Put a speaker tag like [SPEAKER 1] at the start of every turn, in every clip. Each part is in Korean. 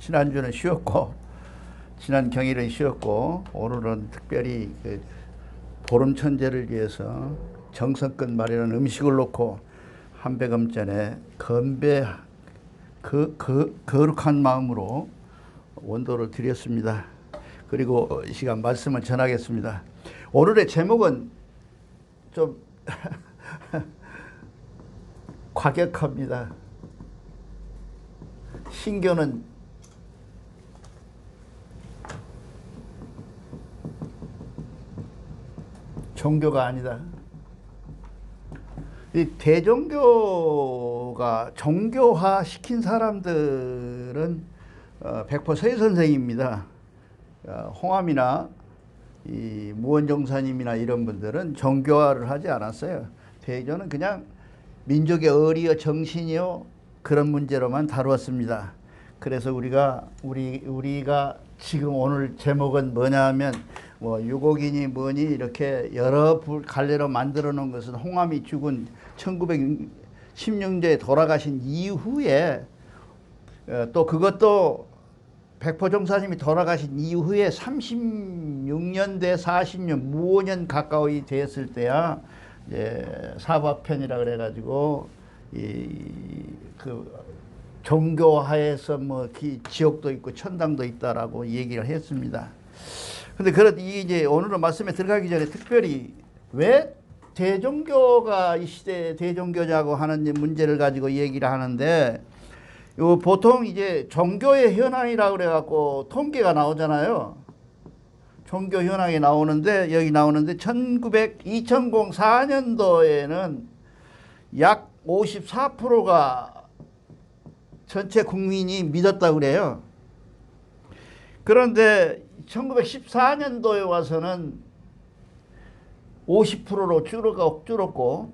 [SPEAKER 1] 지난주는 쉬었고 지난 경일은 쉬었고 오늘은 특별히 그 보름천재를 위해서 정성껏 마련한 음식을 놓고 한배금 전에 거룩한 마음으로 원도를 드렸습니다. 그리고 이 시간 말씀을 전하겠습니다. 오늘의 제목은 좀 과격합니다. 신교는 종교가 아니다. 이 대종교가 종교화 시킨 사람들은 100% 서예 선생입니다. 홍암이나 이 무원종사님이나 이런 분들은 종교화를 하지 않았어요. 대조는 그냥 민족의 의리여 정신이요 그런 문제로만 다루었습니다. 그래서 우리가 지금 오늘 제목은 뭐냐면 뭐 유곡이니 뭐니 이렇게 여러 갈래로 만들어 놓은 것은 홍암이 죽은 1916년에 돌아가신 이후에 또 그것도 백포종사님이 돌아가신 이후에 36년대 40년 무오년 가까이 되었을 때야 이제 사법편이라 그래가지고 그 종교하에서 뭐 지옥도 있고 천당도 있다라고 얘기를 했습니다. 근데 이제 오늘은 말씀에 들어가기 전에 특별히 왜 대종교가 이 시대에 대종교냐고 하는 문제를 가지고 얘기를 하는데 보통 이제 종교의 현황이라고 그래갖고 통계가 나오잖아요. 종교 현황이 나오는데 여기 나오는데 2004년도에는 약 54%가 전체 국민이 믿었다고 그래요. 그런데 1914년도에 와서는 50%로 줄었고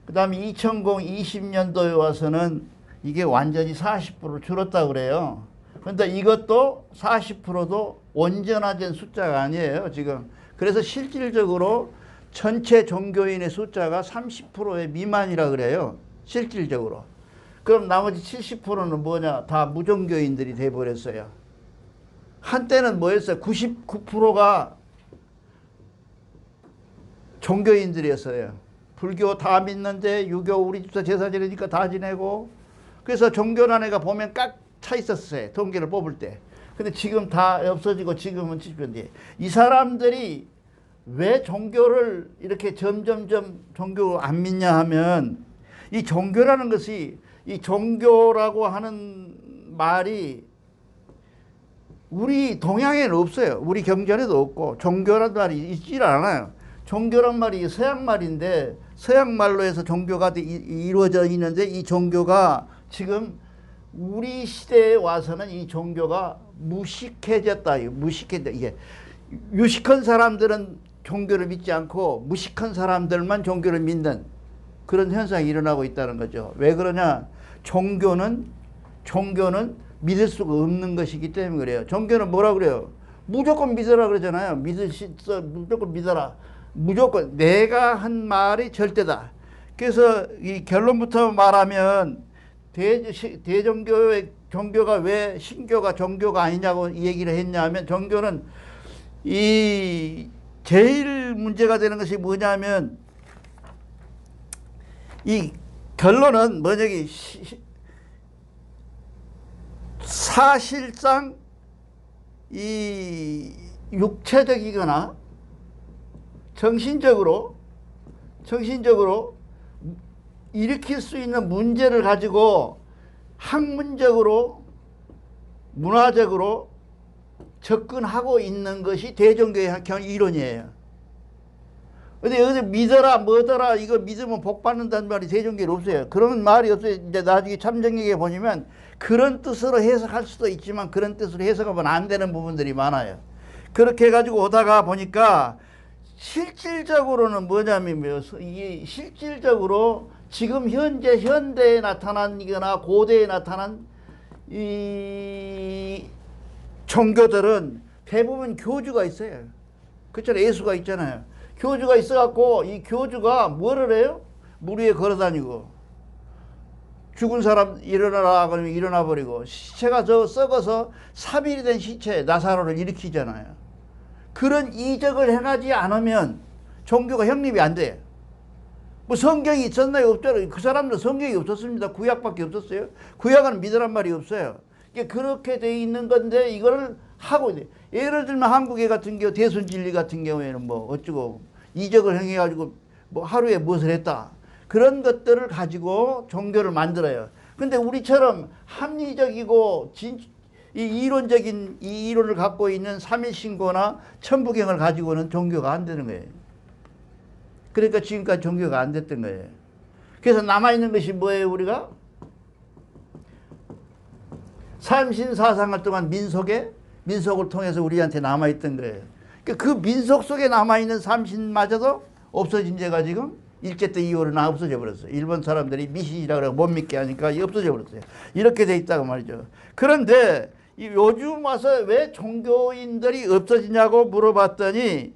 [SPEAKER 1] 그 다음에 2020년도에 와서는 이게 완전히 40% 줄었다고 그래요. 그런데 이것도 40%도 온전화된 숫자가 아니에요, 지금. 그래서 실질적으로 전체 종교인의 숫자가 30%의 미만이라 그래요, 실질적으로. 그럼 나머지 70%는 뭐냐? 다 무종교인들이 돼버렸어요. 한때는 뭐였어요? 99%가 종교인들이었어요. 불교 다 믿는데 유교 우리 집사 제사 지내니까 다 지내고 그래서 종교란 애가 보면 꽉 차 있었어요. 통계를 뽑을 때. 근데 지금 다 없어지고 지금은 70%인데 이 사람들이 왜 종교를 이렇게 점점점 종교 안 믿냐 하면 이 종교라는 것이 이 종교라고 하는 말이 우리 동양에는 없어요. 우리 경전에도 없고 종교란 말이 있질 않아요. 종교란 말이 서양 말인데 서양 말로 해서 종교가 이루어져 있는데 이 종교가 지금 우리 시대에 와서는 이 종교가 무식해졌다. 이게 유식한 사람들은 종교를 믿지 않고 무식한 사람들만 종교를 믿는 그런 현상이 일어나고 있다는 거죠. 왜 그러냐? 종교는 믿을 수가 없는 것이기 때문에 그래요. 종교는 뭐라 그래요? 무조건 믿어라 그러잖아요. 무조건 믿어라. 무조건 내가 한 말이 절대다. 그래서 이 결론부터 말하면 대종교의 종교가 왜 신교가 종교가 아니냐고 얘기를 했냐면 종교는 제일 문제가 되는 것이 뭐냐면 이 결론은 뭐냐기 사실상 이 육체적이거나 정신적으로 일으킬 수 있는 문제를 가지고 학문적으로 문화적으로 접근하고 있는 것이 대종교의 이론이에요. 근데 어디 믿어라 뭐더라 이거 믿으면 복 받는다는 말이 대종교에 없어요. 그런 말이 없어요. 이제 나중에 참정역에 보시면 그런 뜻으로 해석할 수도 있지만 그런 뜻으로 해석하면 안 되는 부분들이 많아요. 그렇게 해가지고 오다가 보니까 실질적으로는 뭐냐면 이게 실질적으로 지금 현재 현대에 나타나거나 고대에 나타난 이 종교들은 대부분 교주가 있어요. 그렇잖아요. 예수가 있잖아요. 교주가 있어갖고 이 교주가 뭐를 해요? 물 위에 걸어다니고 죽은 사람 일어나라 그러면 일어나 버리고 시체가 저 썩어서 3일이 된 시체 나사로를 일으키잖아요. 그런 이적을 행하지 않으면 종교가 형립이 안 돼. 뭐 성경이 있었나요? 없잖아요. 그 사람들은 성경이 없었습니다. 구약밖에 없었어요. 구약은 믿으란 말이 없어요. 이게 그렇게 돼 있는 건데 이거를 하고 있어요. 예를 들면 한국에 같은 경우 대순진리 같은 경우에는 뭐 어쩌고 이적을 행해가지고 뭐 하루에 무엇을 했다. 그런 것들을 가지고 종교를 만들어요. 근데 우리처럼 합리적이고 이 이론적인 이 이론을 갖고 있는 삼일신고나 천부경을 가지고는 종교가 안 되는 거예요. 그러니까 지금까지 종교가 안 됐던 거예요. 그래서 남아있는 것이 뭐예요, 우리가? 삼신사상을 동안 민속을 통해서 우리한테 남아있던 거예요. 그 민속 속에 남아있는 삼신마저도 없어진 지가 지금 일제 때 이후로 나 없어져 버렸어요. 일본 사람들이 미신이라고 그러고 못 믿게 하니까 없어져 버렸어요. 이렇게 돼 있다고 말이죠. 그런데 요즘 와서 왜 종교인들이 없어지냐고 물어봤더니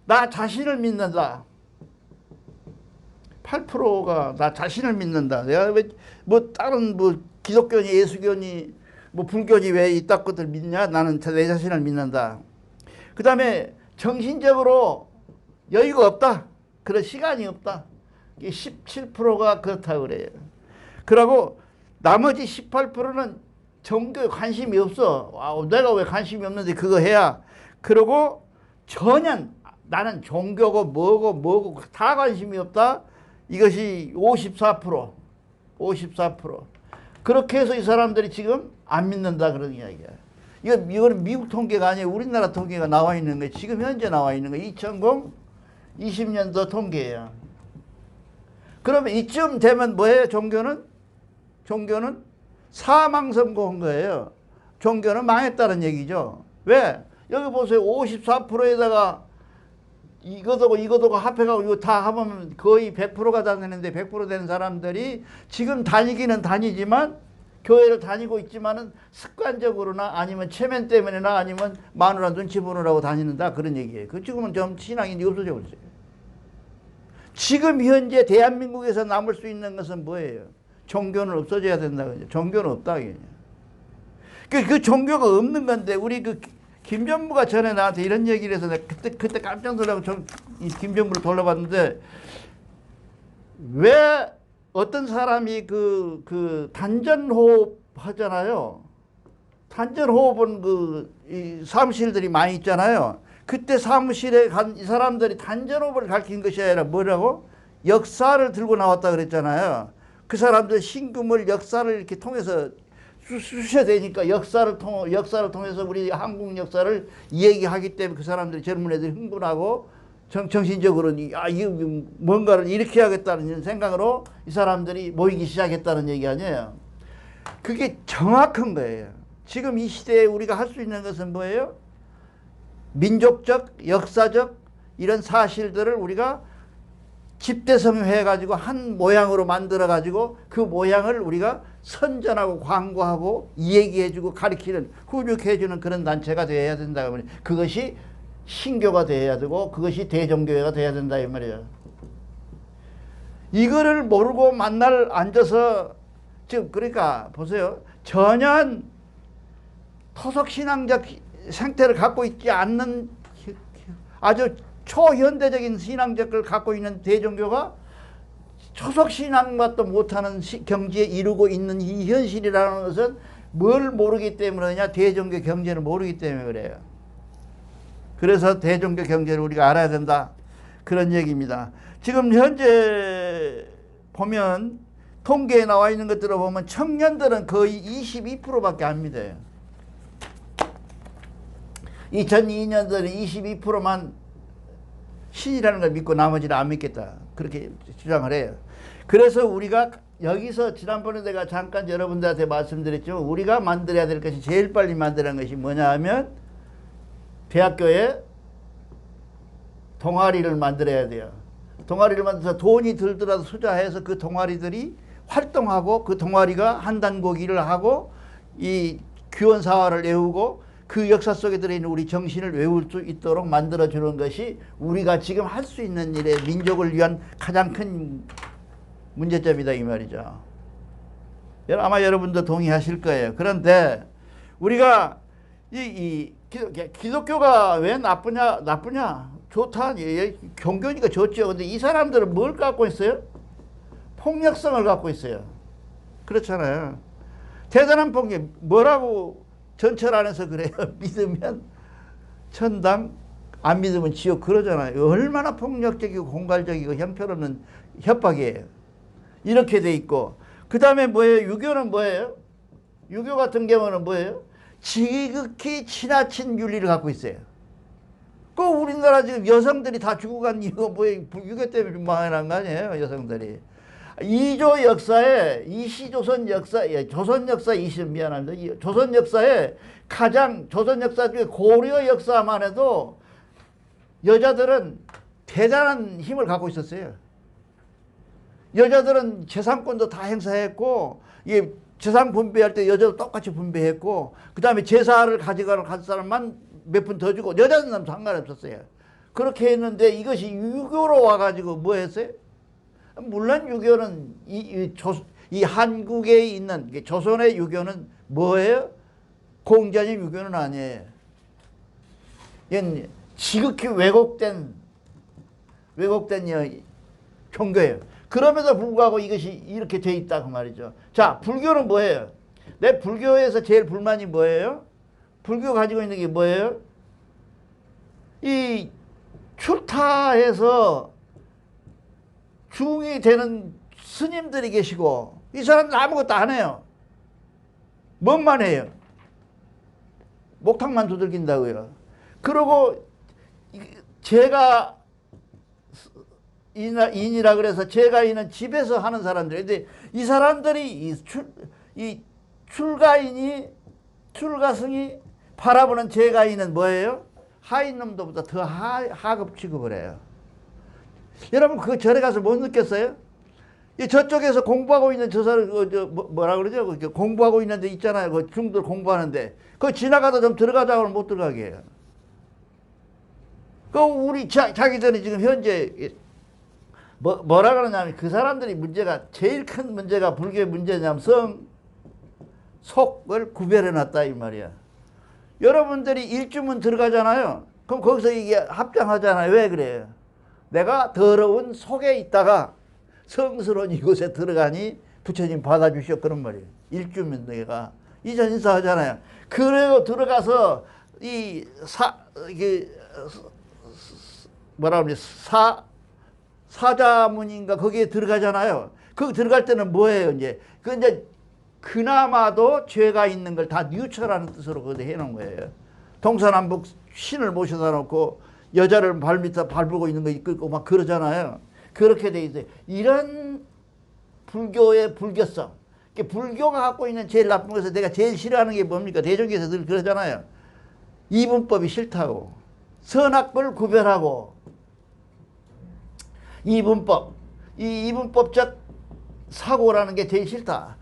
[SPEAKER 1] 나 자신을 믿는다. 8%가 나 자신을 믿는다. 내가 왜 뭐 다른 뭐 기독교니 예수교니 뭐 불교니 왜 이딴 것들 믿냐? 나는 내 자신을 믿는다. 그 다음에 정신적으로 여유가 없다. 그런 시간이 없다. 17%가 그렇다고 그래요. 그러고 나머지 18%는 종교에 관심이 없어. 내가 왜 관심이 없는데 그거 해야. 그러고 전혀 나는 종교고 뭐고 다 관심이 없다. 이것이 54%. 그렇게 해서 이 사람들이 지금 안 믿는다 그런 이야기야. 이거는 미국 통계가 아니에요. 우리나라 통계가 나와 있는 거예요. 지금 현재 나와 있는 거 2020년도 통계예요. 그러면 이쯤 되면 뭐예요? 종교는 사망 선고한 거예요. 종교는 망했다는 얘기죠. 왜? 여기 보세요. 54%에다가 이거도 합해가고 이거 다 하면 거의 100%가 다니는데 100% 되는 사람들이 지금 다니기는 다니지만 교회를 다니고 있지만은 습관적으로나 아니면 체면 때문에나 아니면 마누라 눈치 보느라고 다니는다 그런 얘기예요. 그 지금은 좀 신앙이 없어져 버렸어요. 지금 현재 대한민국에서 남을 수 있는 것은 뭐예요? 종교는 없어져야 된다. 종교는 없다. 그 종교가 없는 건데 우리 그 김전무가 전에 나한테 이런 얘기를 해서 내가 그때 깜짝 놀라고 이 김전무를 돌려봤는데 왜 어떤 사람이 그 단전호흡 하잖아요. 단전호흡은 이 사무실들이 많이 있잖아요. 그때 사무실에 간 이 사람들이 단전호흡을 가르친 것이 아니라 뭐라고? 역사를 들고 나왔다 그랬잖아요. 그 사람들 신금을 역사를 이렇게 통해서 쑤셔야 되니까 역사를 통해서 우리 한국 역사를 얘기하기 때문에 그 사람들이 젊은 애들이 흥분하고 정신적으로 이거 뭔가를 이렇게 해야겠다는 생각으로 이 사람들이 모이기 시작했다는 얘기 아니에요. 그게 정확한 거예요. 지금 이 시대에 우리가 할 수 있는 것은 뭐예요? 민족적, 역사적 이런 사실들을 우리가 집대성해가지고 한 모양으로 만들어가지고 그 모양을 우리가 선전하고 광고하고 얘기해주고 가르치는 훈육해주는 그런 단체가 되어야 된다. 그것이 신교가 되어야 되고 그것이 대종교회가 되어야 된다 이 말이에요. 이거를 모르고 만날 앉아서 지금 그러니까 보세요. 전혀 토속신앙적 생태를 갖고 있지 않는 아주 초현대적인 신앙적을 갖고 있는 대종교가 초속신앙과도 못하는 경지에 이루고 있는 이 현실이라는 것은 뭘 모르기 때문에 그러냐? 대종교 경제를 모르기 때문에 그래요. 그래서 대종교 경제를 우리가 알아야 된다. 그런 얘기입니다. 지금 현재 보면 통계에 나와 있는 것들을 보면 청년들은 거의 22%밖에 안 믿어요. 2002년도에 22%만 신이라는 걸 믿고 나머지는 안 믿겠다. 그렇게 주장을 해요. 그래서 우리가 여기서 지난번에 내가 잠깐 여러분들한테 말씀드렸죠. 우리가 만들어야 될 것이 제일 빨리 만드는 것이 뭐냐 하면 대학교에 동아리를 만들어야 돼요. 동아리를 만들어서 돈이 들더라도 투자해서 그 동아리들이 활동하고 그 동아리가 한 단고기를 하고 이 규원사화를 외우고 그 역사 속에 들어있는 우리 정신을 외울 수 있도록 만들어주는 것이 우리가 지금 할 수 있는 일에 민족을 위한 가장 큰 문제점이다 이 말이죠. 아마 여러분도 동의하실 거예요. 그런데 우리가 기독교가 왜 나쁘냐? 좋다. 종교니까 좋죠. 근데 이 사람들은 뭘 갖고 있어요? 폭력성을 갖고 있어요. 그렇잖아요. 대단한 폭력. 뭐라고 전철 안에서 그래요? 믿으면 천당, 안 믿으면 지옥 그러잖아요. 얼마나 폭력적이고 공갈적이고 형편없는 협박이에요. 이렇게 돼 있고, 그 다음에 뭐예요? 유교는 뭐예요? 유교 같은 경우는 뭐예요? 지극히 지나친 윤리를 갖고 있어요. 그 우리나라 지금 여성들이 다 죽어간 이유가 뭐예요? 유교 때문에 망해난 거 아니에요? 여성들이. 이조 역사에, 조선 역사 20, 미안합니다. 조선 역사에 조선 역사 중에 고려 역사만 해도 여자들은 대단한 힘을 갖고 있었어요. 여자들은 재산권도 다 행사했고, 이게 재산 분배할 때 여자도 똑같이 분배했고, 그 다음에 제사를 가져가는 사람만 몇 푼 더 주고, 여자는 상관없었어요. 그렇게 했는데 이것이 유교로 와가지고 뭐 했어요? 물론 유교는 이 한국에 있는 조선의 유교는 뭐예요? 공자님 유교는 아니에요. 이건 지극히 왜곡된 종교예요. 그럼에도 불구하고 이것이 이렇게 돼 있다 그 말이죠. 자, 불교는 뭐예요? 내 불교에서 제일 불만이 뭐예요? 불교 가지고 있는 게 뭐예요? 이 출타해서 중이 되는 스님들이 계시고, 이 사람들 아무것도 안 해요. 뭔만 해요? 목탁만 두들긴다고요. 그리고 제가 인이라 그래서 제가 있는 집에서 하는 사람들. 근데 이 사람들이 이 출가승이 바라보는 제가인은 뭐예요? 하인 놈들보다 더 하급 취급을 해요. 여러분 그 절에 가서 못 느꼈어요? 이 저쪽에서 공부하고 있는 저 사람 뭐라 그러죠? 공부하고 있는 데 있잖아요. 그 중들 공부하는데 그 지나가다 좀 들어가자고 하면 못 들어가게 해요. 그 우리 자기들이 지금 현재 뭐라 그러냐면 그 사람들이 제일 큰 문제가 불교의 문제냐면 속을 구별해 놨다 이 말이야. 여러분들이 일주문 들어가잖아요. 그럼 거기서 이게 합장하잖아요. 왜 그래요? 내가 더러운 속에 있다가 성스러운 이곳에 들어가니 부처님 받아주시오 그런 말이에요. 일주문 내가 이전 인사하잖아요. 그리고 들어가서 뭐라 그러지? 사자문인가 거기에 들어가잖아요. 거기 들어갈 때는 뭐예요? 이제 그나마도 죄가 있는 걸 다 뉴처라는 뜻으로 그거 해놓은 거예요. 동서남북 신을 모셔다 놓고 여자를 발밑에 밟고 있는 거 이끌고 막 그러잖아요. 그렇게 돼 있어요. 이런 불교의 불교성. 불교가 갖고 있는 제일 나쁜 것은 내가 제일 싫어하는 게 뭡니까? 대종교에서 늘 그러잖아요. 이분법이 싫다고. 선악을 구별하고. 이분법. 이 이분법적 사고라는 게 제일 싫다.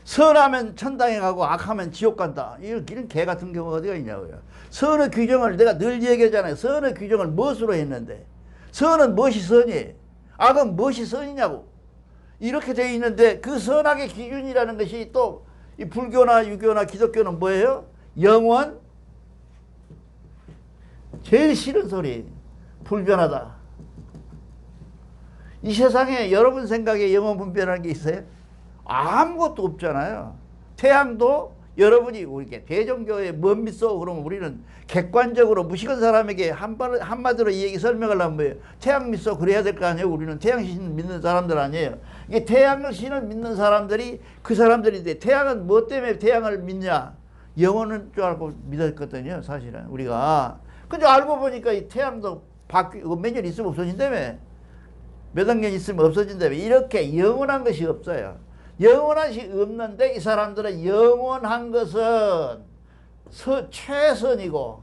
[SPEAKER 1] 선하면 천당에 가고 악하면 지옥 간다. 이런 개 같은 경우가 어디가 있냐고요. 선의 규정을 내가 늘 얘기하잖아요. 선의 규정을 무엇으로 했는데. 선은 무엇이 선이에요? 악은 무엇이 선이냐고. 이렇게 되어 있는데 그 선악의 기준이라는 것이 또 이 불교나 유교나 기독교는 뭐예요? 영원? 제일 싫은 소리. 불변하다. 이 세상에 여러분 생각에 영원 분별하는 게 있어요? 아무것도 없잖아요. 태양도 여러분이 우리게 대종교에 뭐 믿어? 그러면 우리는 객관적으로 무식한 사람에게 한마디로 이 얘기 설명하려면 뭐예요? 태양 믿어? 그래야 될 거 아니에요? 우리는 태양신 믿는 사람들 아니에요. 이게 태양신을 믿는 사람들이 그 사람들인데 태양은 뭐 때문에 태양을 믿냐? 영원은 줄 알고 믿었거든요, 사실은 우리가. 근데 알고 보니까 이 태양도 몇 년 있으면 없어진다며. 몇억 년 있으면 없어진다며. 이렇게 영원한 것이 없어요. 영원한 것이 없는데 이 사람들은 영원한 것은 최선이고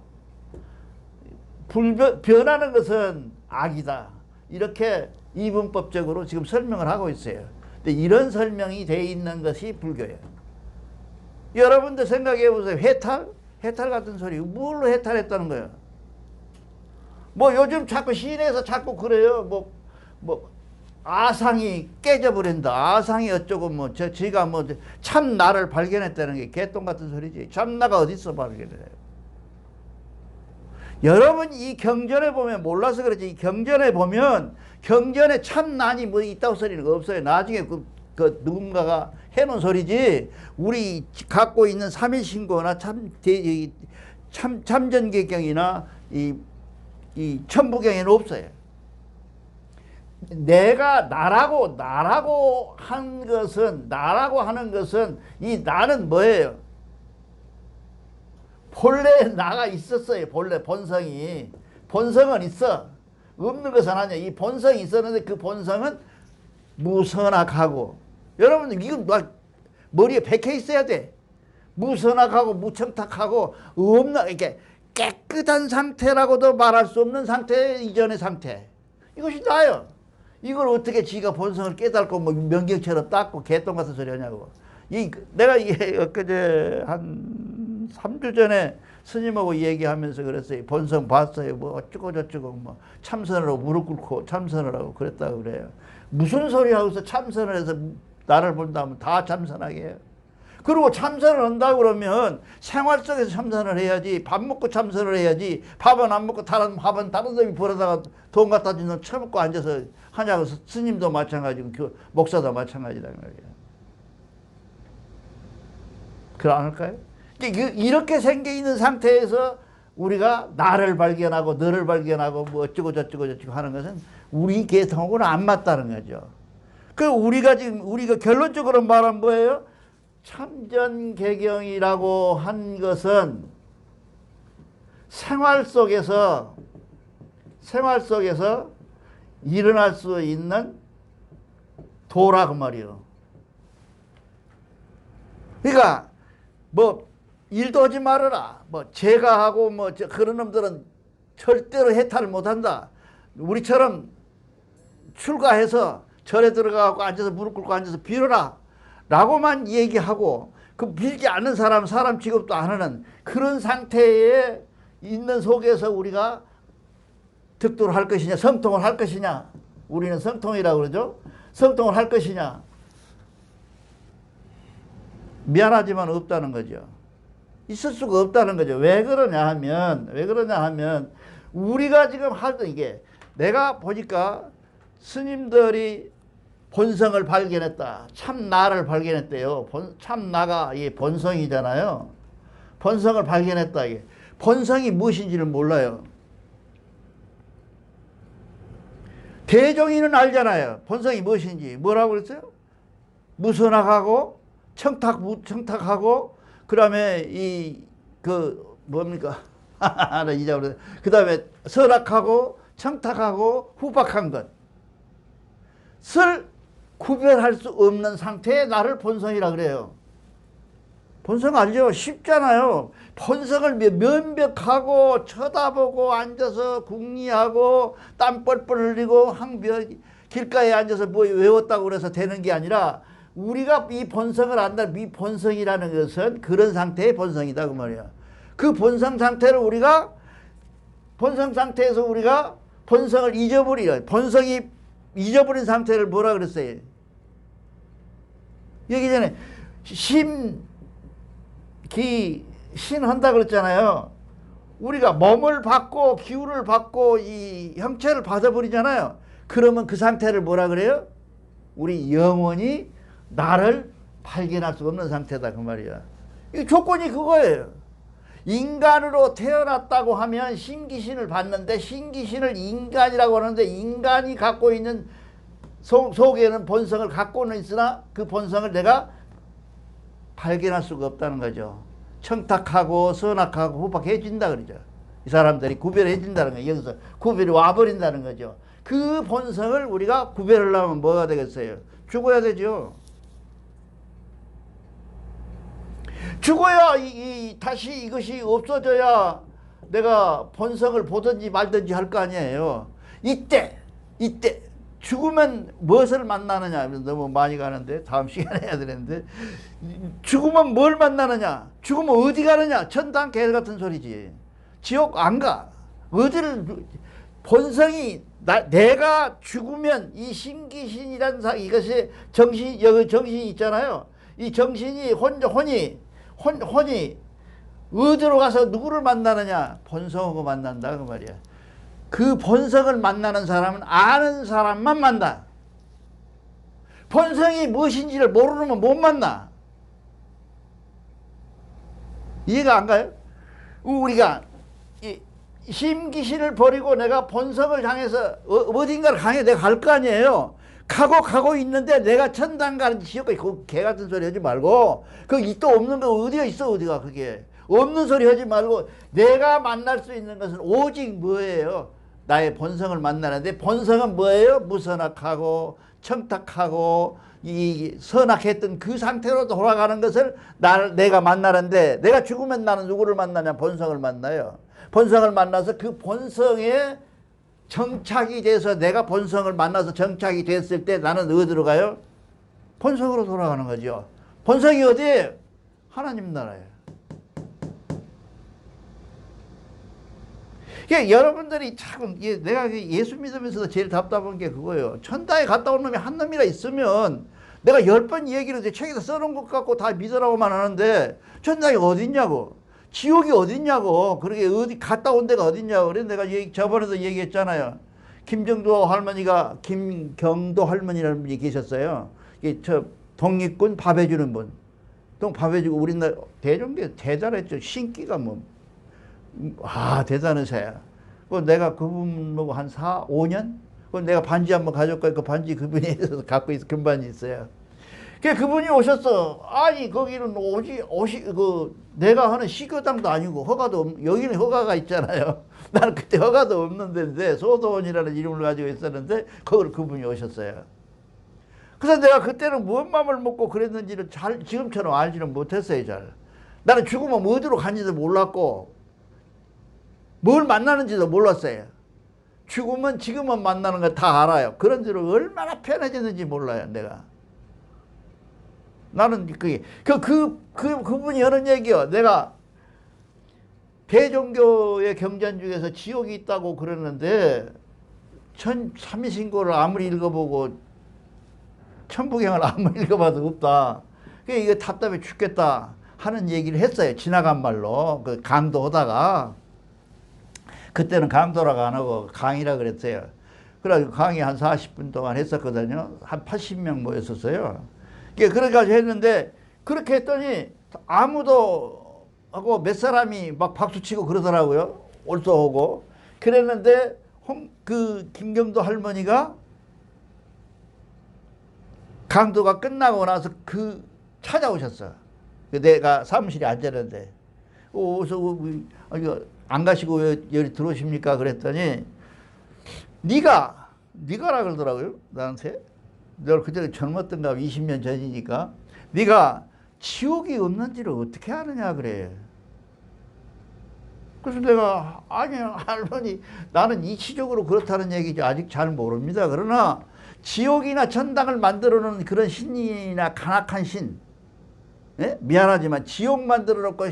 [SPEAKER 1] 변하는 것은 악이다. 이렇게 이분법적으로 지금 설명을 하고 있어요. 근데 이런 설명이 돼 있는 것이 불교예요. 여러분들 생각해 보세요. 해탈? 해탈 같은 소리. 뭘로 해탈했다는 거예요? 뭐 요즘 자꾸 시내에서 자꾸 그래요. 아상이 깨져버린다. 아상이 어쩌고 뭐 지가 뭐 참 나를 발견했다는 게 개똥 같은 소리지. 참 나가 어딨어 발견해. 여러분 이 경전에 보면 몰라서 그렇지. 이 경전에 보면 경전에 참 난이 뭐 있다고 소리는 없어요. 나중에 그 누군가가 해놓은 소리지. 우리 갖고 있는 삼일신고나 참전계경이나 이 천부경에는 없어요. 내가 나라고 하는 것은 이 나는 뭐예요? 본래 나가 있었어요. 본래 본성이. 본성은 있어. 없는 것은 아니야. 이 본성이 있었는데 그 본성은 무선악하고. 여러분 이거 머리에 박혀 있어야 돼. 무선악하고 무청탁하고 없는 이렇게 깨끗한 상태라고도 말할 수 없는 상태 이전의 상태. 이것이 나요. 이걸 어떻게 지가 본성을 깨닫고 뭐 명경처럼 닦고 개똥 같은 소리 하냐고. 내가 엊그제 한 3주 전에 스님하고 얘기하면서 그랬어요. 본성 봤어요. 뭐 어쩌고 저쩌고 뭐 참선을 하고 무릎 꿇고 참선을 하고 그랬다고 그래요. 무슨 소리 하고서 참선을 해서 나를 본다면 다 참선하게 해요. 그리고 참선을 한다고 그러면 생활 속에서 참선을 해야지. 밥 먹고 참선을 해야지. 밥은 안 먹고 밥은 다른 놈이 벌어다가 돈 갖다 주는 처먹고 앉아서 하냐고. 스님도 마찬가지고 목사도 마찬가지라는 거예요. 그래 안 할까요? 이렇게 생겨 있는 상태에서 우리가 나를 발견하고 너를 발견하고 뭐 어쩌고 저쩌고 하는 것은 우리 계통하고는 안 맞다는 거죠. 우리가 결론적으로 말하면 뭐예요? 참전계경이라고 한 것은 생활 속에서 일어날 수 있는 도라고 말이요. 그러니까 뭐 일도 하지 말아라. 뭐 제가 하고 뭐 그런 놈들은 절대로 해탈을 못한다. 우리처럼 출가해서 절에 들어가고 앉아서 무릎 꿇고 앉아서 빌어라 라고만 얘기하고 그 빌지 않는 사람 취급도 안 하는 그런 상태에 있는 속에서 우리가 득도를 할 것이냐 성통을 할 것이냐. 우리는 성통이라고 그러죠. 성통을 할 것이냐. 미안하지만 없다는 거죠. 있을 수가 없다는 거죠. 왜 그러냐 하면 우리가 지금 하던 이게 내가 보니까 스님들이 본성을 발견했다. 참 나를 발견했대요. 참 나가 이 본성이잖아요. 본성을 발견했다. 이게 본성이 무엇인지를 몰라요. 대종이는 알잖아요. 본성이 무엇인지. 뭐라고 그랬어요? 무선악하고 청탁하고 그다음에 뭡니까? 나 잊어버렸어요. 그다음에 선악하고 청탁하고 후박한 것을 구별할 수 없는 상태의 나를 본성이라 그래요. 본성 알죠? 쉽잖아요. 본성을 면벽하고 쳐다보고 앉아서 궁리하고 땀 뻘뻘 흘리고 길가에 앉아서 뭐 외웠다고 그래서 되는 게 아니라 우리가 이 본성을 안다. 이 본성이라는 것은 그런 상태의 본성이다 그 말이야. 그 본성 상태에서 우리가 본성을 잊어버리려. 본성이 잊어버린 상태를 뭐라 그랬어요? 여기 전에 신한다 그랬잖아요. 우리가 몸을 받고 기운을 받고 이 형체를 받아버리잖아요. 그러면 그 상태를 뭐라 그래요? 우리 영원히 나를 발견할 수 없는 상태다 그 말이야. 이 조건이 그거예요. 인간으로 태어났다고 하면 신기신을 받는데 신기신을 인간이라고 하는데 인간이 갖고 있는 속에는 본성을 갖고는 있으나 그 본성을 내가 발견할 수가 없다는 거죠. 청탁하고 선악하고 후박해진다 그러죠. 이 사람들이 구별해진다는 거예요. 여기서 구별이 와버린다는 거죠. 그 본성을 우리가 구별하려면 뭐가 되겠어요? 죽어야 되죠. 죽어야 다시 이것이 없어져야 내가 본성을 보든지 말든지 할 거 아니에요. 이때 죽으면 무엇을 만나느냐. 너무 많이 가는데 다음 시간에 해야 되는데 죽으면 뭘 만나느냐. 죽으면 어디 가느냐. 천당 개 같은 소리지. 지옥 안 가. 어디를 본성이 내가 죽으면 이 심기신이라는 이것이 여기 정신이 있잖아요. 이 정신이 혼이 어디로 가서 누구를 만나느냐? 본성하고 만난다 그 말이야. 그 본성을 만나는 사람은 아는 사람만 만나. 본성이 무엇인지를 모르면 못 만나. 이해가 안 가요? 우리가 이 심기신을 버리고 내가 본성을 향해서 어딘가를 향해 내가 갈 거 아니에요. 가고 있는데 내가 천당 가는 지옥까지 그 개 같은 소리 하지 말고 거기 또 없는 거 어디가 있어 어디가 그게 없는 소리 하지 말고 내가 만날 수 있는 것은 오직 뭐예요? 나의 본성을 만나는데 본성은 뭐예요? 무선악하고 청탁하고 이 선악했던 그 상태로 돌아가는 것을 내가 만나는데 내가 죽으면 나는 누구를 만나냐? 본성을 만나요. 본성을 만나서 그 본성에 정착이 돼서 내가 본성을 만나서 정착이 됐을 때 나는 어디로 가요? 본성으로 돌아가는 거죠. 본성이 어디에? 하나님 나라예요. 그러니까 여러분들이 참 내가 예수 믿으면서도 제일 답답한 게 그거예요. 천당에 갔다 온 놈이 한 놈이라 있으면 내가 10번 얘기를 책에서 써놓은 것 갖고 다 믿으라고만 하는데 천당이 어딨냐고. 지옥이 어딨냐고. 그러게 어디 갔다 온 데가 어딨냐고. 그래서 내가 저번에도 얘기했잖아요. 김정도 할머니가 김경도 할머니라는 분이 계셨어요. 저 독립군 밥 해주는 분. 또 밥 해주고 우리나라 대종교 대단했죠. 신기가 뭐. 대단하세요. 내가 그분 보고 한 5년? 내가 반지 한번 가져올까? 그 반지 그분이 갖고 있어. 금반지 있어요. 그분이 오셨어. 아니, 거기는 내가 하는 시교당도 아니고, 여기는 허가가 있잖아요. 나는 그때 허가도 없는 데인데, 소도원이라는 이름을 가지고 있었는데, 거기를 그분이 오셨어요. 그래서 내가 그때는 무슨 마음을 먹고 그랬는지를 지금처럼 알지는 못했어요, 잘. 나는 죽으면 어디로 간지도 몰랐고, 뭘 만나는지도 몰랐어요. 죽으면 지금은 만나는 거 다 알아요. 그런 줄을 얼마나 편해졌는지 몰라요, 내가. 나는 그분이 하는 얘기요. 내가 대종교의 경전 중에서 지옥이 있다고 그러는데 삼위신고를 아무리 읽어보고 천부경을 아무리 읽어봐도 없다. 이거 답답해 죽겠다 하는 얘기를 했어요. 지나간 말로 강도하다가 그때는 강도라고 안 하고 강의라 그랬어요. 그래가지고 강의 한 40분 동안 했었거든요. 한 80명 모였었어요. 그래가지고 했는데 그렇게 했더니 아무도 하고 몇 사람이 막 박수치고 그러더라고요. 올소하고 그랬는데 김경도 할머니가 강도가 끝나고 나서 찾아오셨어. 내가 사무실에 앉았는데 안 가시고 왜 여기 들어오십니까? 그랬더니 네가라 그러더라고요. 나한테. 너 그때 젊었던가 20년 전이니까 네가 지옥이 없는지를 어떻게 아느냐 그래. 그래서 내가 아니요 할머니 나는 이치적으로 그렇다는 얘기죠. 아직 잘 모릅니다. 그러나 지옥이나 천당을 만들어 놓은 그런 신이나 간악한 신 미안하지만 지옥 만들어 놓고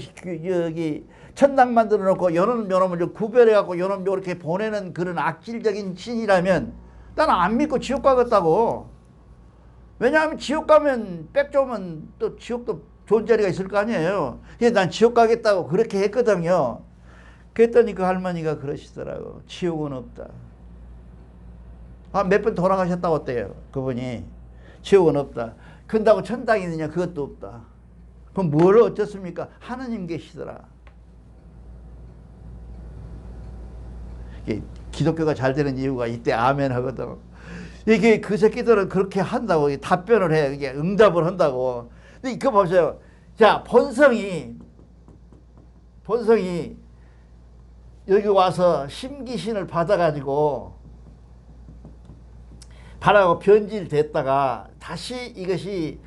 [SPEAKER 1] 여기 천당 만들어 놓고 요놈을 구별해 갖고 요놈 이렇게 보내는 그런 악질적인 신이라면 나는 안 믿고 지옥 가겠다고. 왜냐하면 지옥 가면 빽 좋으면 또 지옥도 좋은 자리가 있을 거 아니에요. 그래서 난 지옥 가겠다고 그렇게 했거든요. 그랬더니 그 할머니가 그러시더라고. 지옥은 없다. 몇 번 돌아가셨다고 어때요? 그분이. 지옥은 없다. 근다고 천당이 있느냐? 그것도 없다. 그럼 뭘 어쩌습니까? 하느님 계시더라. 기독교가 잘 되는 이유가 이때 아멘 하거든. 이게 그 새끼들은 그렇게 한다고 답변을 해. 이게 응답을 한다고. 근데 이거 보세요. 자, 본성이 여기 와서 심기신을 받아가지고 변질됐다가 다시 이것이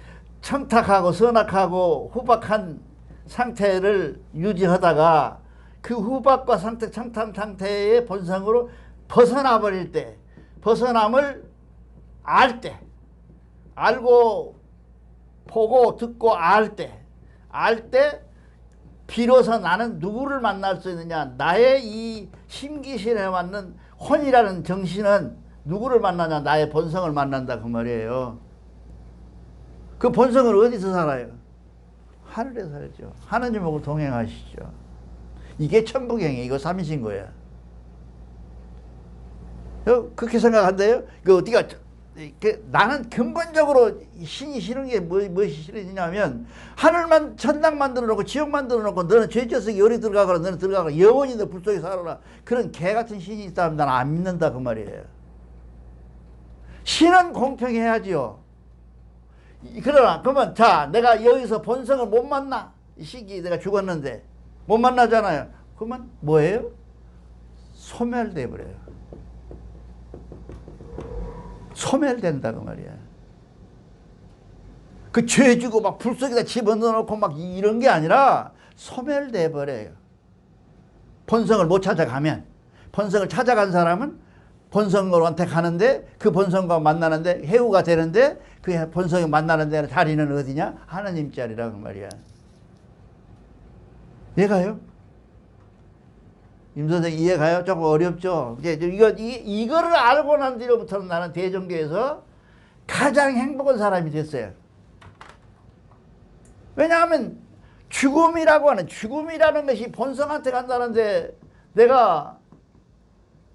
[SPEAKER 1] 청탁하고 선악하고 후박한 상태를 유지하다가 그 후박과 청탁 상태의 본성으로 벗어나 버릴 때, 벗어남을 알 때, 알고 보고 듣고 알 때 비로소 나는 누구를 만날 수 있느냐. 나의 이 심기신에 맞는 혼이라는 정신은 누구를 만나냐? 나의 본성을 만난다 그 말이에요. 그 본성은 어디서 살아요? 하늘에 살죠. 하나님하고 동행하시죠. 이게 천부경이에요. 이거 삼위신고야. 그렇게 생각한대요? 그 어디가 나는 근본적으로 신이 싫은 게 무엇이 싫으냐면 하늘만 천당 만들어 놓고 지옥 만들어 놓고 너는 죄져서 열이 들어가거라 너는 들어가거라 영원히 너 불 속에 살아라 그런 개 같은 신이 있다면 나는 안 믿는다 그 말이에요. 신은 공평해야지요. 그러나 그러면 자 내가 여기서 본성을 못 만나 이 시기 내가 죽었는데 못 만나잖아요. 그러면 뭐예요? 소멸돼 버려요. 소멸된다 그 말이야. 그 죄 주고 막 불 속에다 집어넣어 놓고 막 이런 게 아니라 소멸돼 버려요. 본성을 못 찾아가면 본성을 찾아간 사람은 본성으로한테 가는데 그 본성과 만나는데 해우가 되는데 그 본성이 만나는 데는 자리는 어디냐? 하나님 자리라 그 말이야. 이해가요? 임 선생 이해가요? 조금 어렵죠? 이거를 알고 난 뒤로부터는 나는 대종교에서 가장 행복한 사람이 됐어요. 왜냐하면 죽음이라는 것이 본성한테 간다는데 내가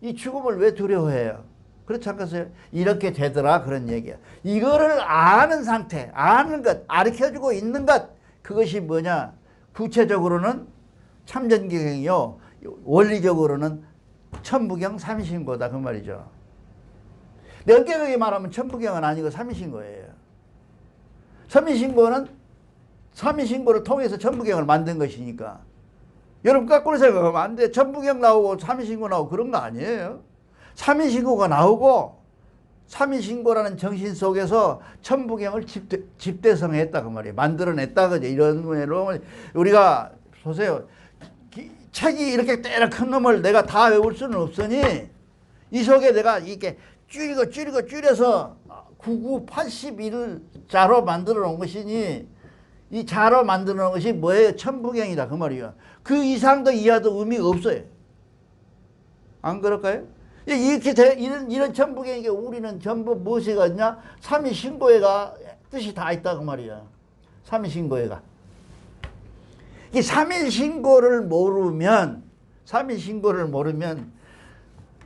[SPEAKER 1] 이 죽음을 왜 두려워해요? 그렇지 않겠어요? 이렇게 되더라 그런 얘기야. 이거를 아는 상태, 아는 것, 가르쳐주고 있는 것 그것이 뭐냐? 구체적으로는 참전기경이요. 원리적으로는 천부경 삼위신고다 그 말이죠. 엄격하게 말하면 천부경은 아니고 삼위신고예요. 삼위신고를 통해서 천부경을 만든 것이니까 여러분 거꾸로 생각하면 안 돼. 천부경 나오고 삼위신고 나오고 그런 거 아니에요. 삼위신고가 나오고 삼위신고라는 정신 속에서 천부경을 집대성했다 그 말이에요. 만들어냈다 그죠. 이런 의미로 우리가 보세요. 책이 이렇게 때려 큰 놈을 내가 다 외울 수는 없으니 이 속에 내가 이렇게 줄여서 9981자로 만들어 놓은 것이니 이 자로 만들어 놓은 것이 뭐예요? 천부경이다 그 말이에요. 그 이상도 이하도 의미가 없어요. 안 그럴까요? 이렇게 이런 천부경이게 우리는 전부 무엇이 있냐? 삼위신고회가 뜻이 다 있다 그 말이에요. 삼위신고회가. 이 삼위신고를 모르면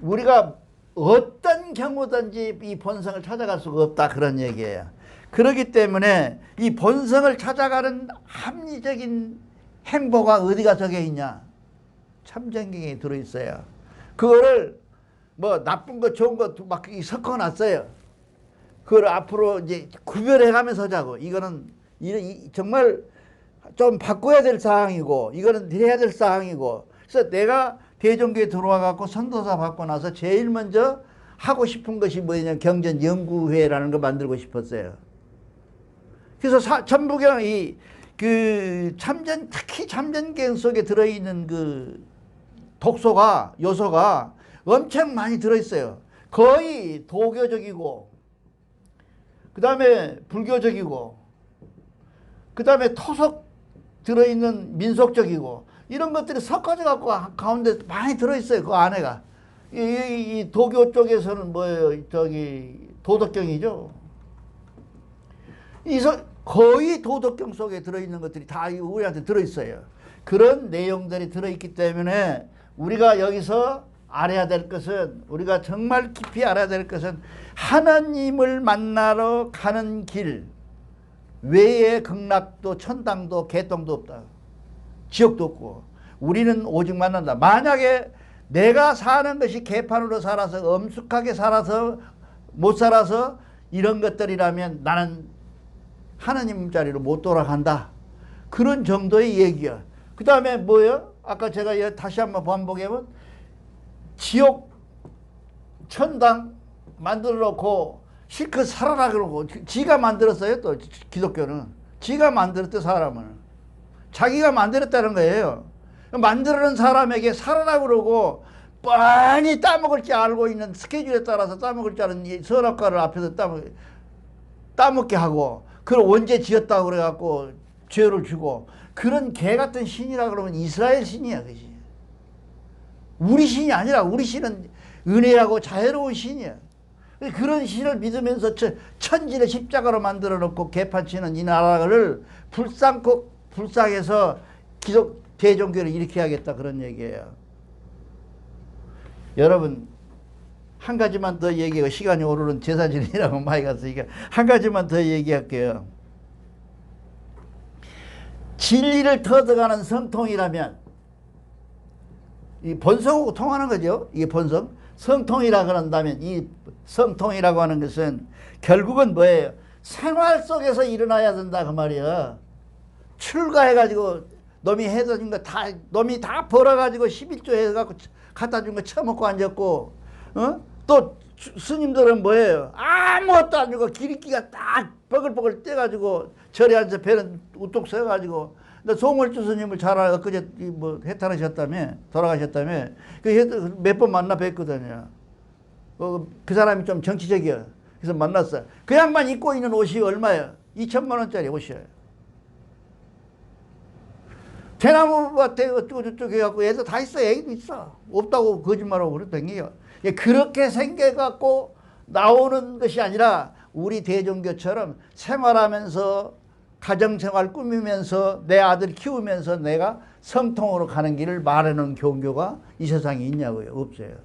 [SPEAKER 1] 우리가 어떤 경우든지 이 본성을 찾아갈 수가 없다 그런 얘기예요. 그렇기 때문에 이 본성을 찾아가는 합리적인 행보가 어디가 적혀 있냐? 참전경에 들어있어요. 그거를 뭐 나쁜 거 좋은 거 막 섞어놨어요. 그걸 앞으로 이제 구별해 가면서 자고 이거는 정말 좀 바꿔야 될 사항이고 이거는 해야 될 사항이고 그래서 내가 대종교에 들어와 갖고 선도사 받고 나서 제일 먼저 하고 싶은 것이 뭐냐면 경전연구회라는 거 만들고 싶었어요. 그래서 천부경 특히 참전경 속에 들어있는 그 요소가 엄청 많이 들어있어요. 거의 도교적이고 그 다음에 불교적이고 그 다음에 토속 들어있는 민속적이고 이런 것들이 섞어져 갖고 가운데 많이 들어있어요. 그 안에가 이 도교 쪽에서는 뭐예요? 도덕경이죠. 거의 도덕경 속에 들어있는 것들이 다 우리한테 들어있어요. 그런 내용들이 들어있기 때문에 우리가 여기서 알아야 될 것은 우리가 정말 깊이 알아야 될 것은 하나님을 만나러 가는 길 외에 극락도 천당도 개똥도 없다. 지옥도 없고 우리는 오직 만난다. 만약에 내가 사는 것이 개판으로 살아서 엄숙하게 살아서 못 살아서 이런 것들이라면 나는 하나님 자리로 못 돌아간다. 그런 정도의 얘기야. 그 다음에 뭐예요? 아까 제가 다시 한번 반복해보면 지옥 천당 만들어 놓고 실컷 살아라 그러고 지가 만들었어요. 또 기독교는 지가 만들었대. 사람을 자기가 만들었다는 거예요. 만들어놓은 사람에게 살아라 그러고 뻔히 따먹을 줄 알고 있는 스케줄에 따라서 따먹을 줄 아는 선악과를 앞에서 따먹게 하고 그걸 언제 지었다고 그래갖고 죄를 주고 그런 개 같은 신이라 그러면 이스라엘 신이야. 그지? 우리 신이 아니라 우리 신은 은혜하고 자애로운 신이야. 그런 신을 믿으면서 천지를 십자가로 만들어 놓고 개판치는 이 나라를 불쌍해서 기독 대종교를 일으켜야겠다 그런 얘기예요. 여러분 한 가지만 더 얘기하고 시간이 오늘은 제사진이라고 많이 갔으니까 한 가지만 더 얘기할게요. 진리를 터득하는 성통이라면 이 본성하고 통하는 거죠. 이게 본성. 성통이라 그런다면 이 성통이라고 하는 것은 결국은 뭐예요? 생활 속에서 일어나야 된다 그 말이야. 출가해가지고 놈이 해준 거 다 놈이 다 벌어가지고 11조 해갖고 갖다 준 거 처먹고 앉았고, 또 스님들은 뭐예요? 아무것도 안 주고 기름기가 딱 버글버글 떼가지고 절에 앉아서 배는 우뚝 서가지고. 송월주 스님을 잘 알아. 엊그제 뭐 해탈하셨다며, 돌아가셨다며. 그 몇 번 만나 뵀거든요. 그 사람이 좀 정치적이야. 그래서 만났어. 그 양반 입고 있는 옷이 얼마예요? 2천만 원짜리 옷이에요. 대나무밭에 어쩌고저쩌고 해갖고 애도 다 있어. 애기도 있어. 없다고 거짓말하고 그러더니 그렇게 생겨갖고 나오는 것이 아니라 우리 대종교처럼 생활하면서 가정생활 꾸미면서 내 아들 키우면서 내가 성통으로 가는 길을 말하는 종교가 이 세상에 있냐고요? 없어요.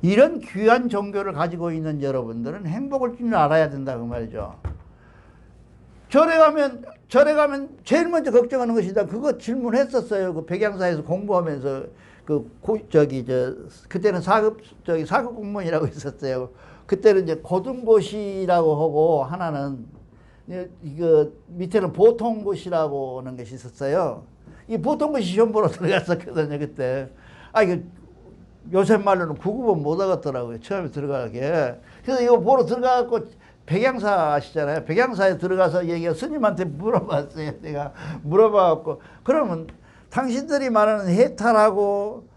[SPEAKER 1] 이런 귀한 종교를 가지고 있는 여러분들은 행복을 줄 알아야 된다 그 말이죠. 절에 가면 제일 먼저 걱정하는 것이다. 그거 질문했었어요. 그 백양사에서 공부하면서 그때는 사급 공무원이라고 있었어요. 그때는 이제 고등고시라고 하고 하나는 이거 밑에는 보통고시라고 하는 것이 있었어요. 이 보통고시 시험 보러 들어갔었거든요 그때. 이거 요새 말로는 9급은 못 하겠더라고요 처음에 들어가게. 그래서 이거 보러 들어가갖고 백양사 아시잖아요. 백양사에 들어가서 얘기가 스님한테 물어봤어요. 내가 물어봐갖고 그러면 당신들이 말하는 해탈하고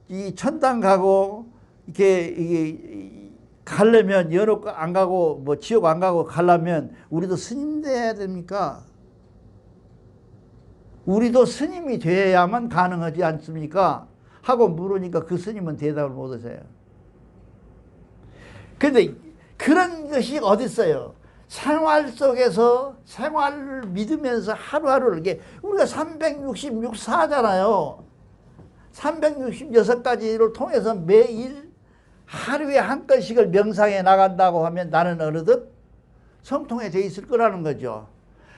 [SPEAKER 1] 이 천당 가고 이게 가려면 연옥 안 가고 뭐 지옥 안 가고 가려면 우리도 스님 돼야 됩니까? 우리도 스님이 돼야만 가능하지 않습니까? 하고 물으니까 그 스님은 대답을 못 하세요. 근데 그런 것이 어디 있어요? 생활 속에서 생활을 믿으면서 하루하루를 이게 우리가 366사잖아요. 366가지를 통해서 매일 하루에 한 건씩을 명상해 나간다고 하면 나는 어느덧 성통에 돼 있을 거라는 거죠.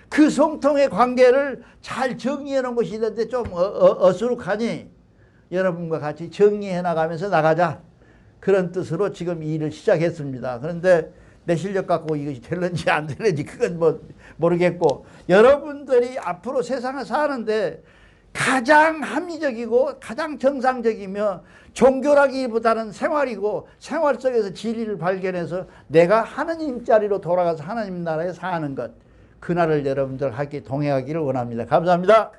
[SPEAKER 1] 그 성통의 관계를 잘 정리해 놓은 것이 있는데 좀 어수룩하니 여러분과 같이 정리해 나가면서 나가자. 그런 뜻으로 지금 이 일을 시작했습니다. 그런데 내 실력 갖고 이것이 될는지 안 될는지 그건 뭐 모르겠고, 여러분들이 앞으로 세상을 사는데 가장 합리적이고 가장 정상적이며 종교라기보다는 생활이고 생활 속에서 진리를 발견해서 내가 하나님 자리로 돌아가서 하나님 나라에 사는 것, 그날을 여러분들 함께 동행하기를 원합니다. 감사합니다.